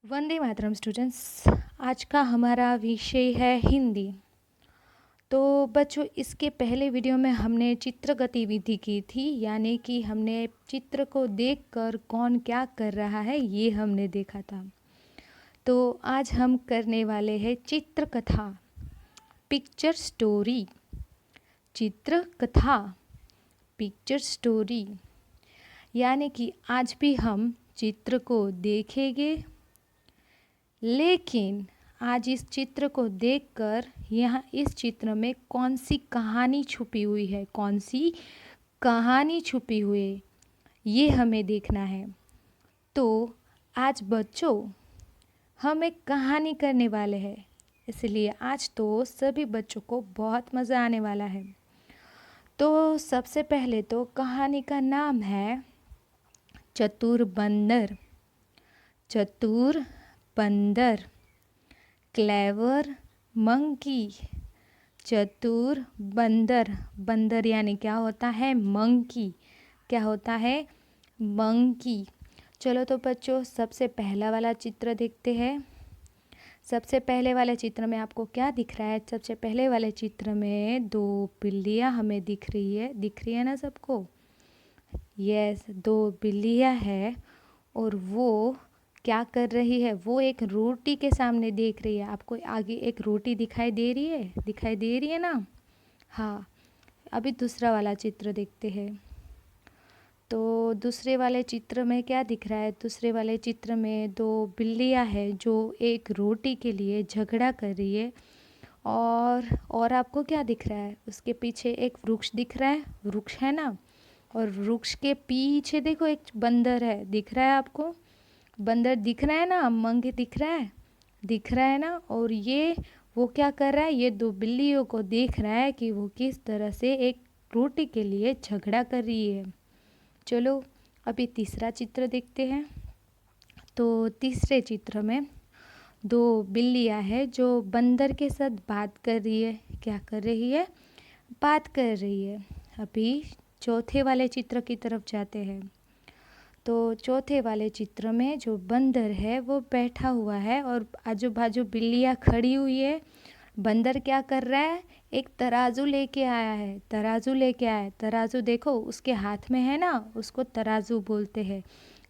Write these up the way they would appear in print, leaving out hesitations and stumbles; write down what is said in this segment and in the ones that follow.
Vande Mataram students. आज का हमारा विषय है हिंदी। तो बच्चों, इसके पहले वीडियो में हमने चित्र गतिविधि की थी, यानी कि हमने चित्र को देखकर कौन क्या कर रहा है ये हमने देखा था। तो आज हम करने वाले हैं चित्र कथा, पिक्चर स्टोरी। चित्र कथा, पिक्चर स्टोरी, यानी कि आज भी हम चित्र को देखेंगे, लेकिन आज इस चित्र को देखकर यहाँ इस चित्र में कौन सी कहानी छुपी हुई है, कौन सी कहानी छुपी हुई है, ये हमें देखना है। तो आज बच्चों हम एक कहानी करने वाले हैं, इसलिए आज तो सभी बच्चों को बहुत मज़ा आने वाला है। तो सबसे पहले तो कहानी का नाम है चतुर बंदर। चतुर बंदर, क्लेवर मंकी। चतुर बंदर, बंदर यानी क्या होता है? मंकी। क्या होता है? मंकी। चलो तो बच्चों सबसे पहला वाला चित्र देखते हैं। सबसे पहले वाले चित्र में आपको क्या दिख रहा है? सबसे पहले वाले चित्र में दो बिल्लियाँ हमें दिख रही है ना सबको? यस, दो बिल्लियाँ है और वो क्या कर रही है? वो एक रोटी के सामने देख रही है। आपको आगे एक रोटी दिखाई दे रही है? दिखाई दे रही है ना? हाँ। अभी दूसरा वाला चित्र देखते हैं। तो दूसरे वाले चित्र में क्या दिख रहा है? दूसरे वाले चित्र में दो बिल्लियाँ हैं जो एक रोटी के लिए झगड़ा कर रही है। और आपको क्या दिख रहा है? उसके पीछे एक वृक्ष दिख रहा है, वृक्ष है ना? और वृक्ष के पीछे देखो एक बंदर है, दिख रहा है आपको? बंदर दिख रहा है ना? मंकी दिख रहा है? दिख रहा है ना? और ये वो क्या कर रहा है? ये दो बिल्लियों को देख रहा है कि वो किस तरह से एक रोटी के लिए झगड़ा कर रही है। चलो अभी तीसरा चित्र देखते हैं। तो तीसरे चित्र में दो बिल्लियाँ हैं जो बंदर के साथ बात कर रही है। क्या कर रही है? बात कर रही है। अभी चौथे वाले चित्र की तरफ जाते हैं। तो चौथे वाले चित्र में जो बंदर है वो बैठा हुआ है और आजू बाजू बिल्लियाँ खड़ी हुई है। बंदर क्या कर रहा है? एक तराजू लेके आया है। तराजू लेके आया है। तराजू देखो उसके हाथ में है ना, उसको तराजू बोलते हैं।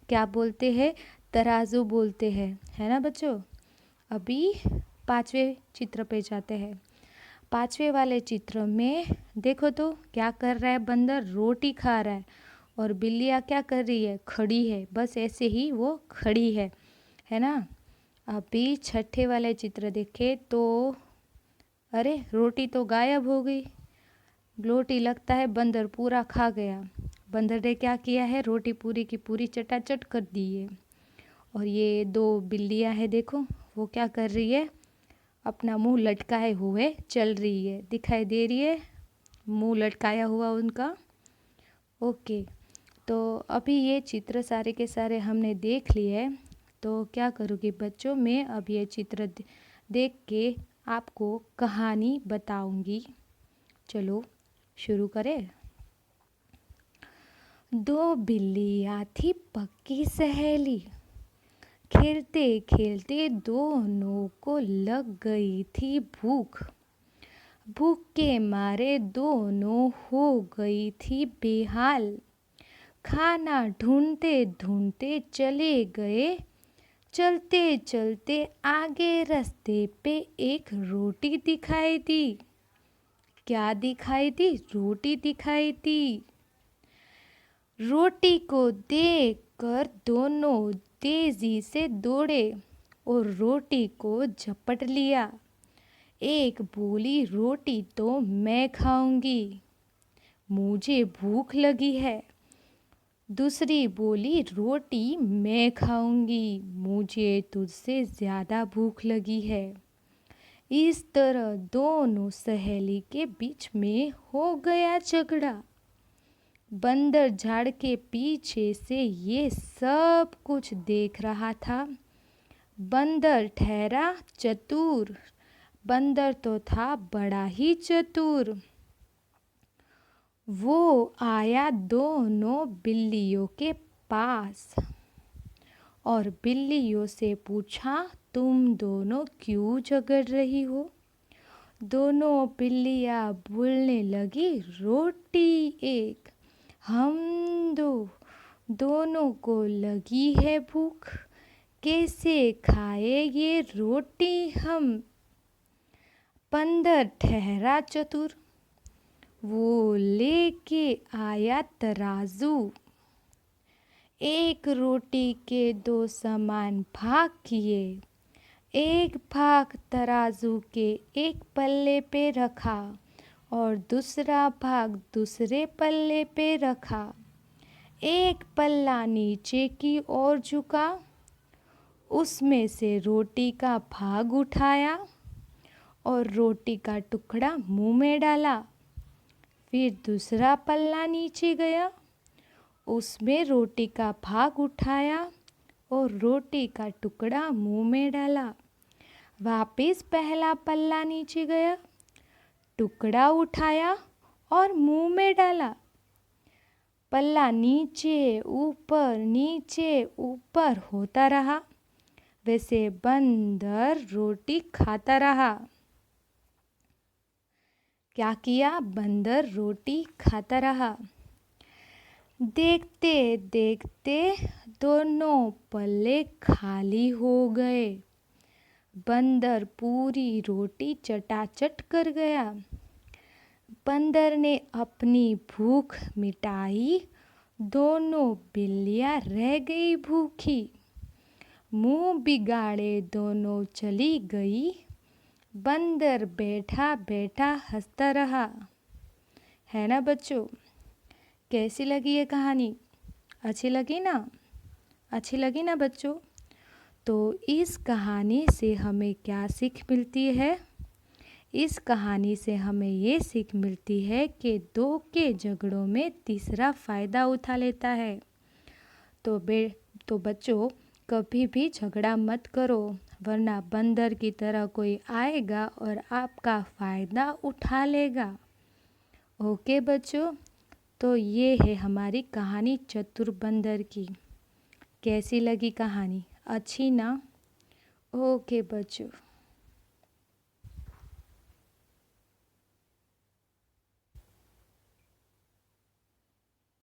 क्या बोलते हैं? तराजू बोलते हैं, है ना बच्चों? अभी पांचवें चित्र पे जाते हैं। पांचवें वाले चित्र में देखो तो क्या कर रहा है? बंदर रोटी खा रहा है और बिल्लियाँ क्या कर रही है? खड़ी है। बस ऐसे ही वो खड़ी है ना? अभी छठे वाले चित्र देखे तो अरे रोटी तो गायब हो गई। रोटी लगता है बंदर पूरा खा गया। बंदर ने क्या किया है? रोटी पूरी की पूरी चटाचट कर दी है। और ये दो बिल्लियाँ हैं, देखो वो क्या कर रही है? अपना मुंह लटकाए हुए चल रही है। दिखाई दे रही है मुंह लटकाया हुआ उनका? ओके। तो अभी ये चित्र सारे के सारे हमने देख लिए। तो क्या करूँगी बच्चों, मैं अब ये चित्र देख के आपको कहानी बताऊंगी। चलो शुरू करें। दो बिल्लियाँ थी पक्की सहेली, खेलते खेलते दोनों को लग गई थी भूख। भूख के मारे दोनों हो गई थी बेहाल। खाना ढूंढते ढूंढते चले गए। चलते चलते आगे रास्ते पे एक रोटी दिखाई दी। क्या दिखाई दी? रोटी दिखाई दी। रोटी को देखकर दोनों तेजी से दौड़े और रोटी को झपट लिया। एक बोली, रोटी तो मैं खाऊंगी, मुझे भूख लगी है। दूसरी बोली, रोटी मैं खाऊंगी, मुझे तुझसे ज़्यादा भूख लगी है। इस तरह दोनों सहेली के बीच में हो गया झगड़ा। बंदर झाड़ के पीछे से ये सब कुछ देख रहा था। बंदर ठहरा चतुर। बंदर तो था बड़ा ही चतुर। वो आया दोनों बिल्लियों के पास और बिल्लियों से पूछा, तुम दोनों क्यों झगड़ रही हो? दोनों बिल्लियाँ बोलने लगी, रोटी एक, हम दो, दोनों को लगी है भूख, कैसे खाए ये रोटी हम? बंदर ठहरा चतुर, वो लेके आया तराजू, एक रोटी के 2 समान भाग किए, एक भाग तराजू के एक पल्ले पे रखा और दूसरा भाग दूसरे पल्ले पे रखा। एक पल्ला नीचे की ओर झुका, उसमें से रोटी का भाग उठाया और रोटी का टुकड़ा मुंह में डाला। फिर दूसरा पल्ला नीचे गया, उसमें रोटी का भाग उठाया और रोटी का टुकड़ा मुंह में डाला। वापस पहला पल्ला नीचे गया, टुकड़ा उठाया और मुंह में डाला। पल्ला नीचे ऊपर होता रहा। वैसे बंदर रोटी खाता रहा। क्या किया? बंदर रोटी खाता रहा। देखते देखते दोनों पल्ले खाली हो गए। बंदर पूरी रोटी चटाचट कर गया। बंदर ने अपनी भूख मिटाई, दोनों बिल्लियाँ रह गई भूखी। मुंह बिगाड़े दोनों चली गई, बंदर बैठा बैठा हंसता रहा। है ना बच्चों? कैसी लगी ये कहानी? अच्छी लगी ना? अच्छी लगी ना बच्चों? तो इस कहानी से हमें क्या सीख मिलती है? इस कहानी से हमें ये सीख मिलती है कि 2 के झगड़ों में तीसरा फ़ायदा उठा लेता है। तो बच्चों, कभी भी झगड़ा मत करो, वरना बंदर की तरह कोई आएगा और आपका फ़ायदा उठा लेगा। ओके बच्चों, तो ये है हमारी कहानी चतुर बंदर की। कैसी लगी कहानी? अच्छी ना? ओके बच्चों।